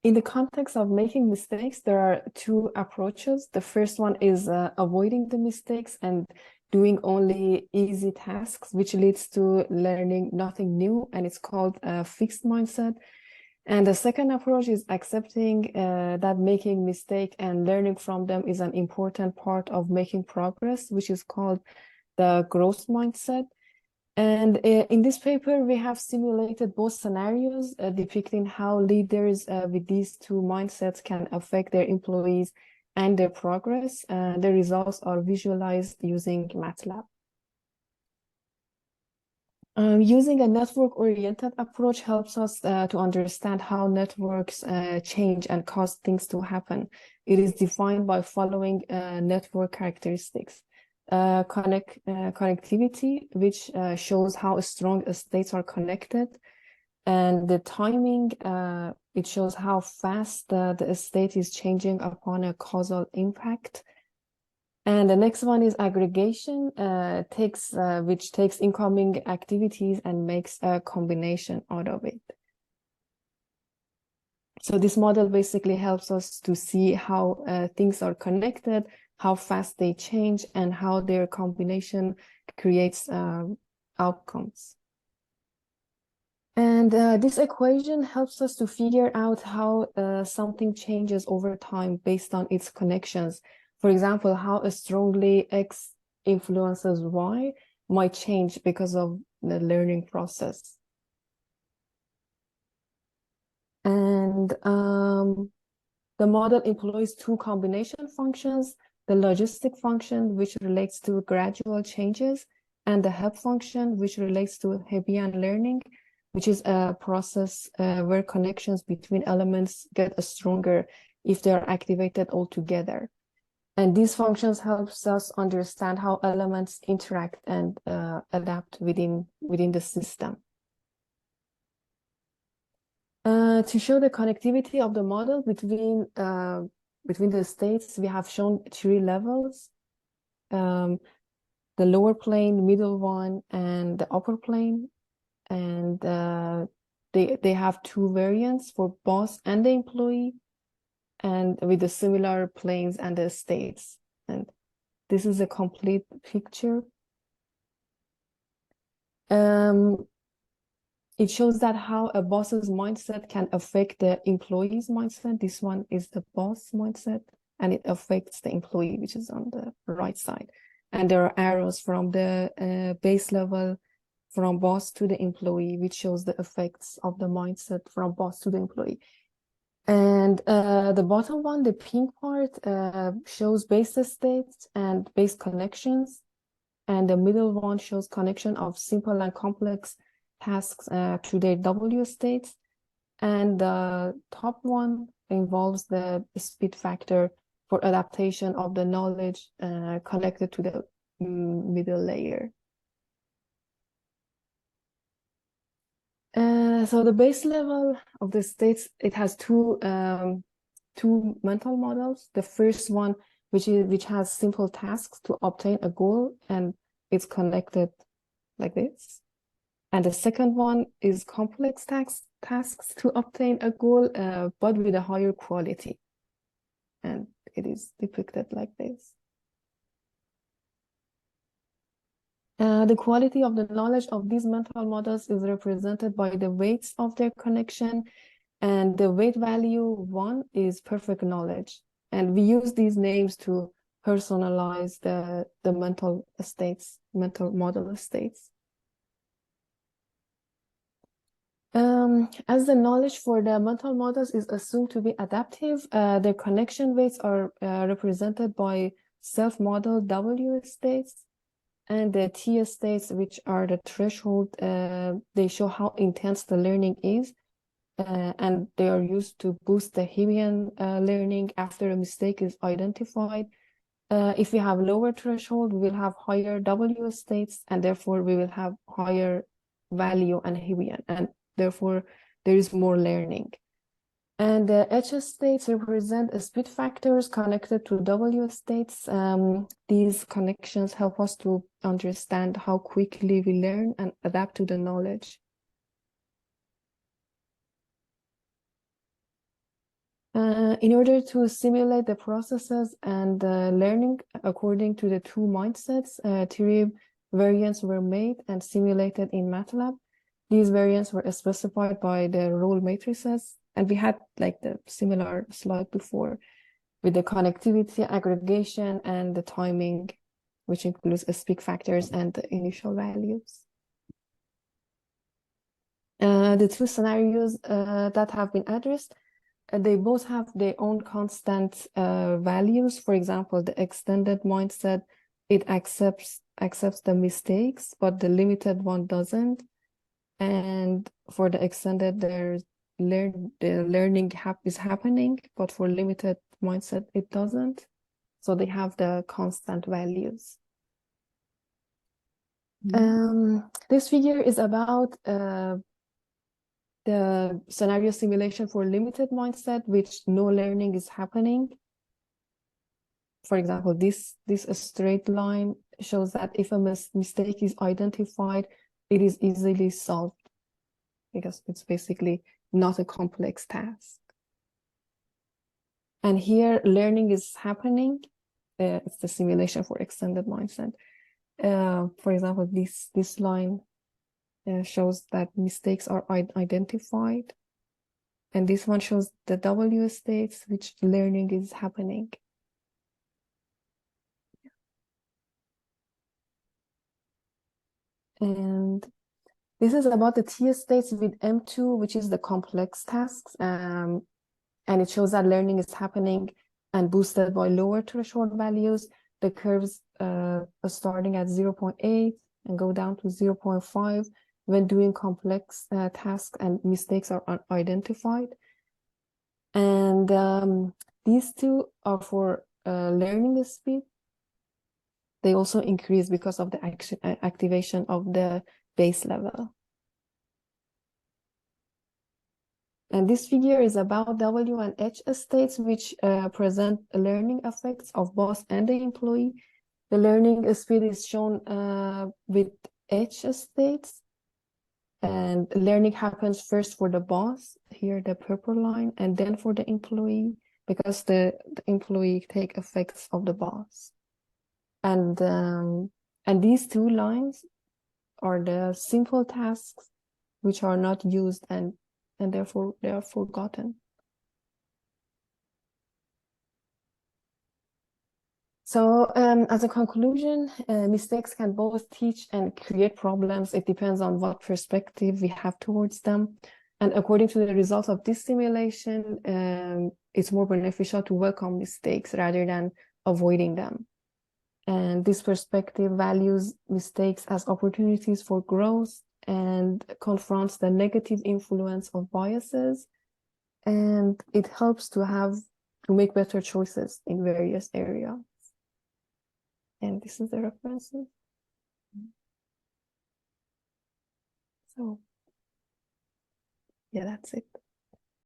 In the context of making mistakes, there are two approaches. The first one is avoiding the mistakes and doing only easy tasks, which leads to learning nothing new, and it's called a fixed mindset. And the second approach is accepting that making mistake and learning from them is an important part of making progress, which is called the growth mindset. And in this paper, we have simulated both scenarios depicting how leaders with these two mindsets can affect their employees and their progress. The results are visualized using MATLAB. Using a network-oriented approach helps us to understand how networks change and cause things to happen. It is defined by following network characteristics. Connectivity, which shows how strong states are connected, and the timing, it shows how fast the state is changing upon a causal impact. And the next one is aggregation, which takes incoming activities and makes a combination out of it. So this model basically helps us to see how things are connected, how fast they change, and how their combination creates outcomes. And this equation helps us to figure out how something changes over time based on its connections. For example, how strongly X influences Y might change because of the learning process. And the model employs two combination functions: the logistic function, which relates to gradual changes, and the help function, which relates to Hebbian learning, which is a process where connections between elements get stronger if they are activated all together. And these functions helps us understand how elements interact and adapt within the system. To show the connectivity of the model between the states, we have shown 3 levels: the lower plane, middle one, and the upper plane. And they have 2 variants for boss and the employee, and with the similar planes and the states. And this is a complete picture. It shows that how a boss's mindset can affect the employee's mindset. This one is the boss mindset, and it affects the employee, which is on the right side. And there are arrows from the base level, from boss to the employee, which shows the effects of the mindset from boss to the employee. And the bottom one, the pink part, shows base states and base connections. And the middle one shows connection of simple and complex tasks to their W states. And the top one involves the speed factor for adaptation of the knowledge connected to the middle layer. So the base level of the states, it has two mental models. The first one, which has simple tasks to obtain a goal, and it's connected like this. And the second one is complex tasks to obtain a goal, but with a higher quality. And it is depicted like this. The quality of the knowledge of these mental models is represented by the weights of their connection, and the weight value 1 is perfect knowledge. And we use these names to personalize the mental model states. As the knowledge for the mental models is assumed to be adaptive, their connection weights are represented by self-model W states. And the T states, which are the threshold, they show how intense the learning is, and they are used to boost the Hebbian learning after a mistake is identified. If we have lower threshold, we will have higher W states, and therefore we will have higher value and Hebbian, and therefore there is more learning. And the H states represent speed factors connected to W states. These connections help us to understand how quickly we learn and adapt to the knowledge. In order to simulate the processes and learning according to the two mindsets, three variants were made and simulated in MATLAB. These variants were specified by the role matrices, and we had like the similar slide before with the connectivity, aggregation, and the timing, which includes speak factors and the initial values. The two scenarios that have been addressed, they both have their own constant values. For example, the extended mindset, it accepts the mistakes, but the limited one doesn't. And for the extended, the learning is happening, but for limited mindset, it doesn't. So they have the constant values. This figure is about the scenario simulation for limited mindset, which no learning is happening. For example, this straight line shows that if a mistake is identified, it is easily solved because it's basically not a complex task. And here, learning is happening. It's the simulation for extended mindset. For example, this line shows that mistakes are identified. And this one shows the W states, which learning is happening. And this is about the T states with M2, which is the complex tasks. And it shows that learning is happening and boosted by lower threshold values. The curves are starting at 0.8 and go down to 0.5 when doing complex tasks and mistakes are identified. And these two are for learning speed. They also increase because of the activation of the base level. And this figure is about W and H states, which present learning effects of boss and the employee. The learning speed is shown with H states. And learning happens first for the boss, here the purple line, and then for the employee, because the employee take effects of the boss. And these two lines are the simple tasks which are not used and therefore they are forgotten. So as a conclusion, mistakes can both teach and create problems. It depends on what perspective we have towards them. And according to the results of this simulation, it's more beneficial to welcome mistakes rather than avoiding them. And this perspective values mistakes as opportunities for growth and confronts the negative influence of biases. And it helps to make better choices in various areas. And this is the references. So, yeah, that's it.